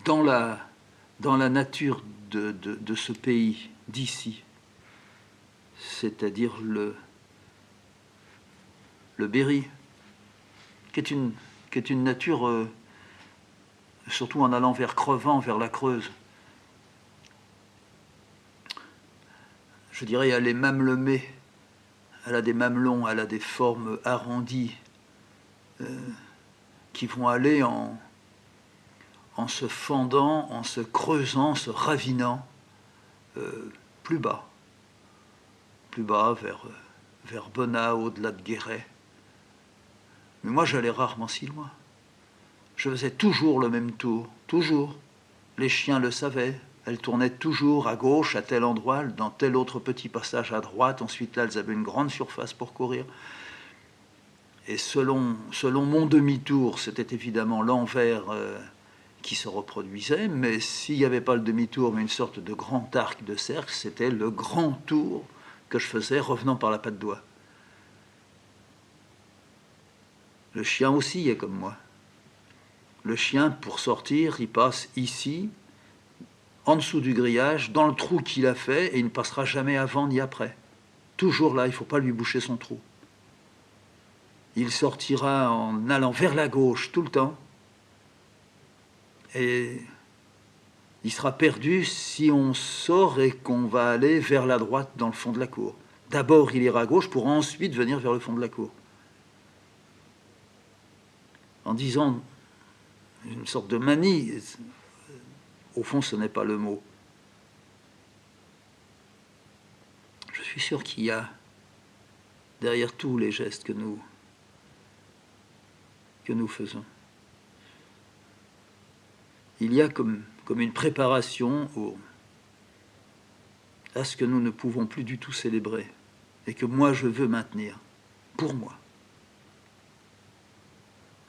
dans la nature de ce pays, d'ici, c'est-à-dire le Berry, qui est une nature, surtout en allant vers Crevant, vers la Creuse. Je dirais, elle est mamelonnée, elle a des mamelons, elle a des formes arrondies qui vont aller en se fendant, en se creusant, se ravinant plus bas vers Bonnat, au-delà de Guéret. Mais moi, j'allais rarement si loin. Je faisais toujours le même tour, toujours. Les chiens le savaient. Elles tournaient toujours à gauche, à tel endroit, dans tel autre petit passage à droite. Ensuite, là, elles avaient une grande surface pour courir. Et selon mon demi-tour, c'était évidemment l'envers qui se reproduisait. Mais s'il n'y avait pas le demi-tour, mais une sorte de grand arc de cercle, c'était le grand tour que je faisais revenant par la patte d'oie. Le chien aussi est comme moi. Le chien, pour sortir, il passe ici, en dessous du grillage, dans le trou qu'il a fait, et il ne passera jamais avant ni après. Toujours là, il ne faut pas lui boucher son trou. Il sortira en allant vers la gauche tout le temps, et il sera perdu si on sort et qu'on va aller vers la droite dans le fond de la cour. D'abord, il ira à gauche pour ensuite venir vers le fond de la cour. En disant une sorte de manie, au fond, ce n'est pas le mot. Je suis sûr qu'il y a, derrière tous les gestes que nous faisons, il y a comme une préparation à ce que nous ne pouvons plus du tout célébrer et que moi je veux maintenir pour moi.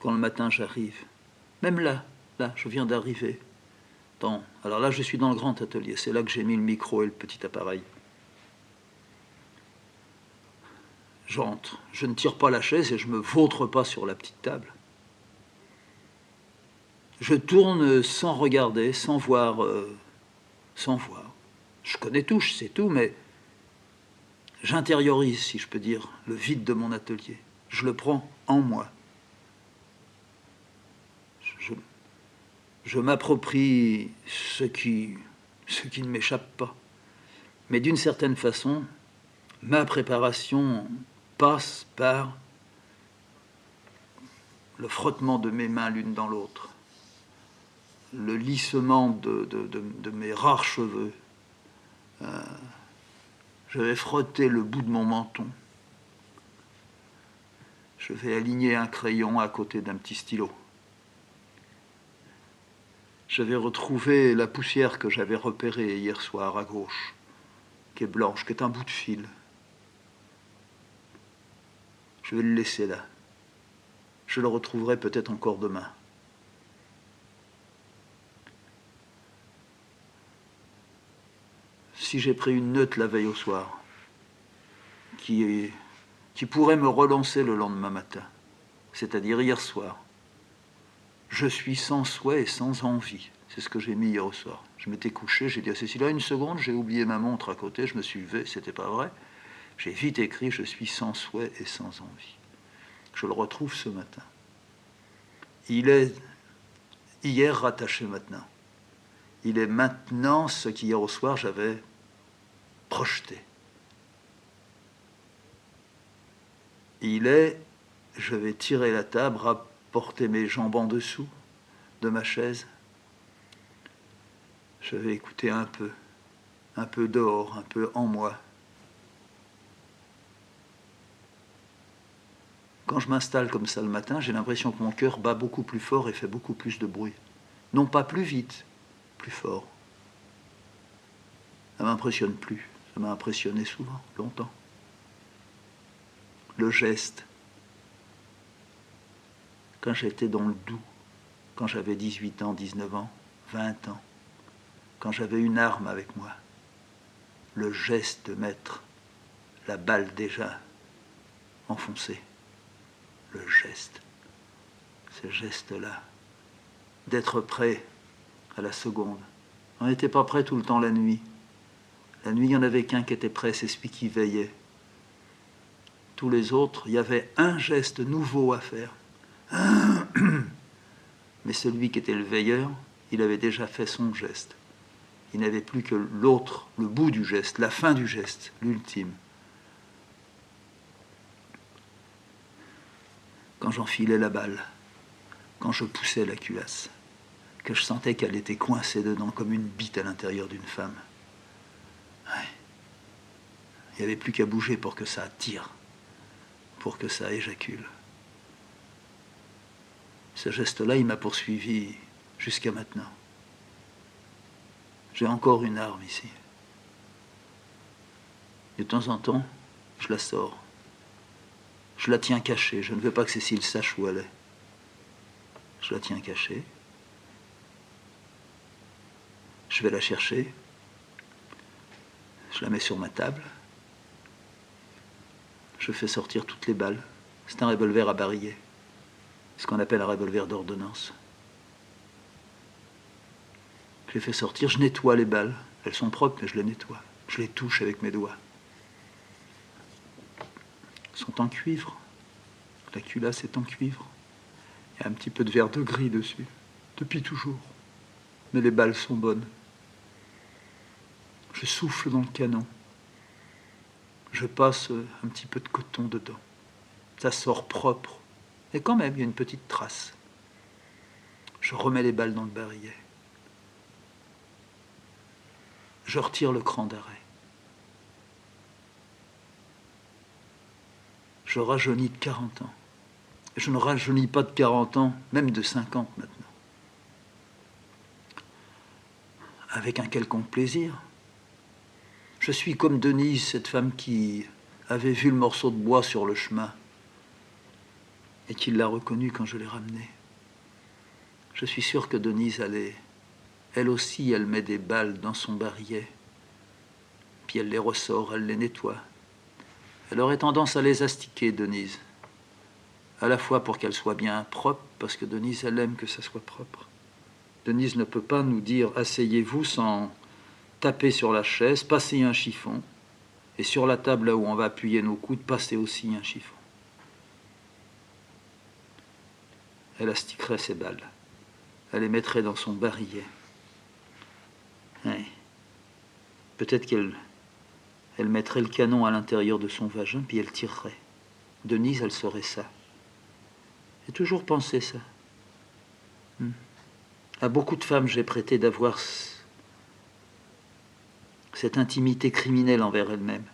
Quand le matin j'arrive, même là, je viens d'arriver. Alors là, je suis dans le grand atelier, c'est là que j'ai mis le micro et le petit appareil. J'entre, je ne tire pas la chaise et je ne me vautre pas sur la petite table. Je tourne sans regarder, sans voir. Je connais tout, je sais tout, mais j'intériorise, si je peux dire, le vide de mon atelier. Je le prends en moi. Je m'approprie ce qui ne m'échappe pas. Mais d'une certaine façon, ma préparation passe par le frottement de mes mains l'une dans l'autre, le lissement de mes rares cheveux. Je vais frotter le bout de mon menton. Je vais aligner un crayon à côté d'un petit stylo. Je vais retrouver la poussière que j'avais repérée hier soir à gauche, qui est blanche, qui est un bout de fil. Je vais le laisser là. Je le retrouverai peut-être encore demain. Si j'ai pris une note la veille au soir, qui pourrait me relancer le lendemain matin, c'est-à-dire hier soir, je suis sans souhait et sans envie. C'est ce que j'ai mis hier au soir. Je m'étais couché, j'ai dit à Cécilia, une seconde, j'ai oublié ma montre à côté, je me suis levé, c'était pas vrai. J'ai vite écrit, je suis sans souhait et sans envie. Je le retrouve ce matin. Il est hier rattaché maintenant. Il est maintenant ce qu'hier au soir j'avais projeté. Il est, je vais tirer la table, rapporter mes jambes en dessous de ma chaise. Je vais écouter un peu dehors, un peu en moi. Quand je m'installe comme ça le matin, j'ai l'impression que mon cœur bat beaucoup plus fort et fait beaucoup plus de bruit. Non pas plus vite, plus fort. Ça ne m'impressionne plus. Ça m'a impressionné souvent, longtemps. Le geste. Quand j'étais dans le doux, quand j'avais 18 ans, 19 ans, 20 ans, quand j'avais une arme avec moi, le geste de mettre la balle déjà enfoncée, le geste, ce geste-là, d'être prêt à la seconde. On n'était pas prêt tout le temps la nuit. La nuit, il n'y en avait qu'un qui était prêt, c'est celui qui veillait. Tous les autres, il y avait un geste nouveau à faire. Mais celui qui était le veilleur, il avait déjà fait son geste. Il n'avait plus que l'autre, le bout du geste, la fin du geste, l'ultime. Quand j'enfilais la balle, quand je poussais la culasse, que je sentais qu'elle était coincée dedans comme une bite à l'intérieur d'une femme. Ouais. Il n'y avait plus qu'à bouger pour que ça tire, pour que ça éjacule. Ce geste-là, il m'a poursuivi jusqu'à maintenant. J'ai encore une arme ici. De temps en temps, je la sors. Je la tiens cachée. Je ne veux pas que Cécile sache où elle est. Je la tiens cachée. Je vais la chercher. Je la mets sur ma table. Je fais sortir toutes les balles. C'est un revolver à barillet. Ce qu'on appelle un revolver d'ordonnance. Je les fais sortir, je nettoie les balles. Elles sont propres, mais je les nettoie. Je les touche avec mes doigts. Elles sont en cuivre. La culasse est en cuivre. Il y a un petit peu de verre de gris dessus, depuis toujours. Mais les balles sont bonnes. Je souffle dans le canon. Je passe un petit peu de coton dedans. Ça sort propre. Et quand même, il y a une petite trace. Je remets les balles dans le barillet. Je retire le cran d'arrêt. Je rajeunis de 40 ans. Et je ne rajeunis pas de 40 ans, même de 50 maintenant. Avec un quelconque plaisir. Je suis comme Denise, cette femme qui avait vu le morceau de bois sur le chemin et qui l'a reconnu quand je l'ai ramené. Je suis sûr que Denise allait... Elle aussi, elle met des balles dans son barillet. Puis elle les ressort, elle les nettoie. Elle aurait tendance à les astiquer, Denise. À la fois pour qu'elles soient bien propres, parce que Denise, elle aime que ça soit propre. Denise ne peut pas nous dire « asseyez-vous » sans taper sur la chaise, passer un chiffon, et sur la table là où on va appuyer nos coudes, passer aussi un chiffon. Elle astiquerait ses balles. Elle les mettrait dans son barillet. Ouais. Peut-être qu'elle mettrait le canon à l'intérieur de son vagin, puis elle tirerait. Denise, elle saurait ça. J'ai toujours pensé ça. À beaucoup de femmes, j'ai prêté d'avoir cette intimité criminelle envers elle-même.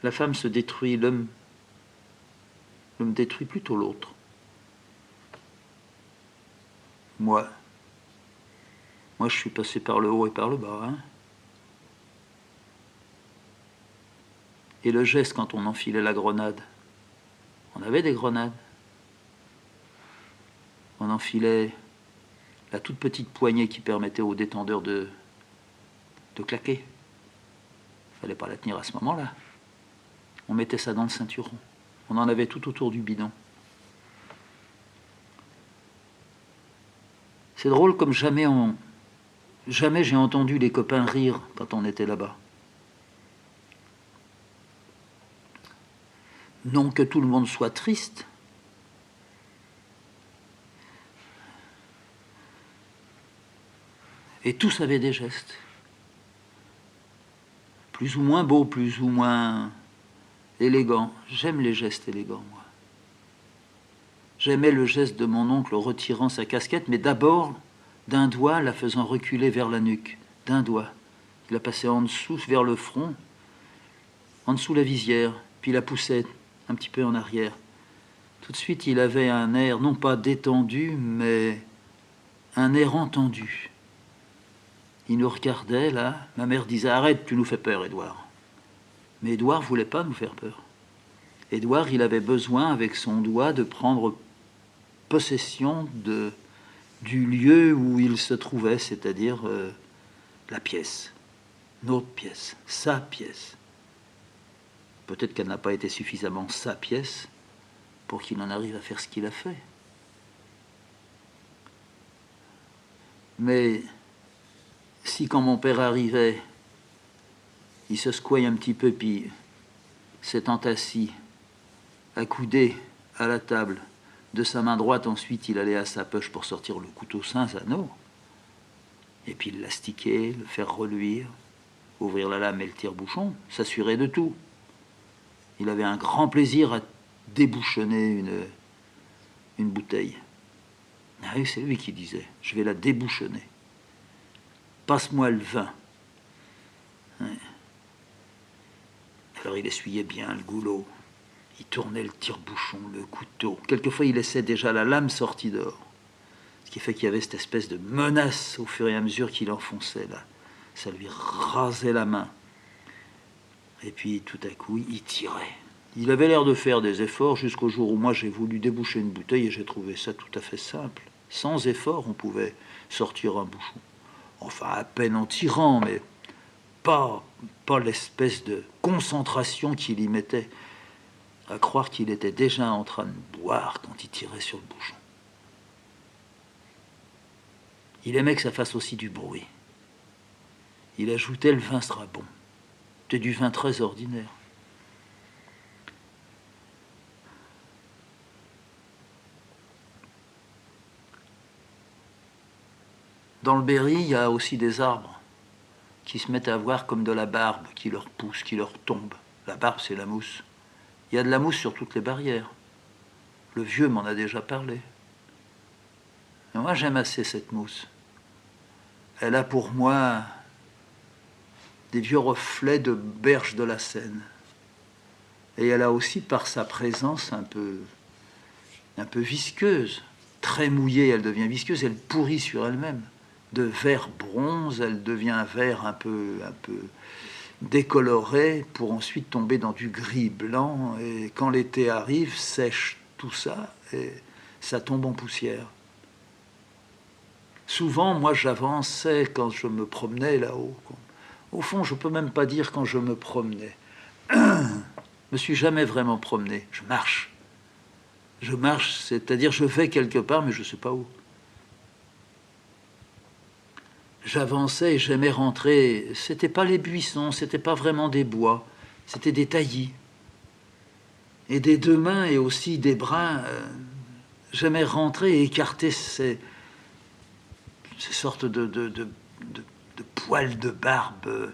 La femme se détruit, l'homme détruit plutôt l'autre. Moi, je suis passé par le haut et par le bas. Hein. Et le geste quand on enfilait la grenade, on avait des grenades. On enfilait la toute petite poignée qui permettait au détendeur de claquer. Il ne fallait pas la tenir à ce moment-là. On mettait ça dans le ceinturon. On en avait tout autour du bidon. C'est drôle comme jamais j'ai entendu les copains rire quand on était là-bas. Non que tout le monde soit triste. Et tous avaient des gestes. Plus ou moins beaux, plus ou moins élégants. J'aime les gestes élégants, moi. J'aimais le geste de mon oncle retirant sa casquette, mais d'abord d'un doigt la faisant reculer vers la nuque. D'un doigt. Il la passait en dessous, vers le front, en dessous la visière, puis il la poussait un petit peu en arrière. Tout de suite, il avait un air, non pas détendu, mais un air entendu. Il nous regardait, là. Ma mère disait « Arrête, tu nous fais peur, Édouard ». Mais Édouard ne voulait pas nous faire peur. Édouard, il avait besoin, avec son doigt, de prendre possession du lieu où il se trouvait, c'est-à-dire la pièce, notre pièce, sa pièce. Peut-être qu'elle n'a pas été suffisamment sa pièce pour qu'il en arrive à faire ce qu'il a fait. Mais si quand mon père arrivait, il se secouait un petit peu, puis s'étant assis, accoudé à la table, de sa main droite, ensuite il allait à sa poche pour sortir le couteau Saint-Zano, et puis le l'astiquer, le faire reluire, ouvrir la lame et le tire-bouchon, s'assurer de tout. Il avait un grand plaisir à débouchonner une bouteille. Ah oui, c'est lui qui disait, je vais la débouchonner. Passe-moi le vin. Ouais. Alors il essuyait bien le goulot. Il tournait le tire-bouchon, le couteau. Quelquefois, il laissait déjà la lame sortie dehors. Ce qui fait qu'il y avait cette espèce de menace au fur et à mesure qu'il enfonçait là. Ça lui rasait la main. Et puis, tout à coup, il tirait. Il avait l'air de faire des efforts jusqu'au jour où moi, j'ai voulu déboucher une bouteille et j'ai trouvé ça tout à fait simple. Sans effort, on pouvait sortir un bouchon. Enfin, à peine en tirant, mais pas l'espèce de concentration qu'il y mettait, à croire qu'il était déjà en train de boire quand il tirait sur le bouchon. Il aimait que ça fasse aussi du bruit. Il ajoutait, le vin sera bon. C'était du vin très ordinaire. Dans le Berry, il y a aussi des arbres qui se mettent à avoir comme de la barbe, qui leur pousse, qui leur tombe. La barbe, c'est la mousse. Il y a de la mousse sur toutes les barrières. Le vieux m'en a déjà parlé. Mais moi, j'aime assez cette mousse. Elle a pour moi des vieux reflets de berges de la Seine. Et elle a aussi, par sa présence un peu visqueuse, très mouillée, elle devient visqueuse, elle pourrit sur elle-même. De vert bronze, elle devient vert un peu décoloré pour ensuite tomber dans du gris blanc. Et quand l'été arrive, sèche tout ça et ça tombe en poussière. Souvent, moi, j'avançais quand je me promenais là-haut. Au fond, je ne peux même pas dire quand je me promenais. Je me suis jamais vraiment promené. Je marche. Je marche, c'est-à-dire je vais quelque part, mais je ne sais pas où. J'avançais et j'aimais rentrer. C'était pas les buissons, c'était pas vraiment des bois, c'était des taillis. Et des deux mains et aussi des bras, j'aimais rentrer et écarter ces sortes de poils de barbe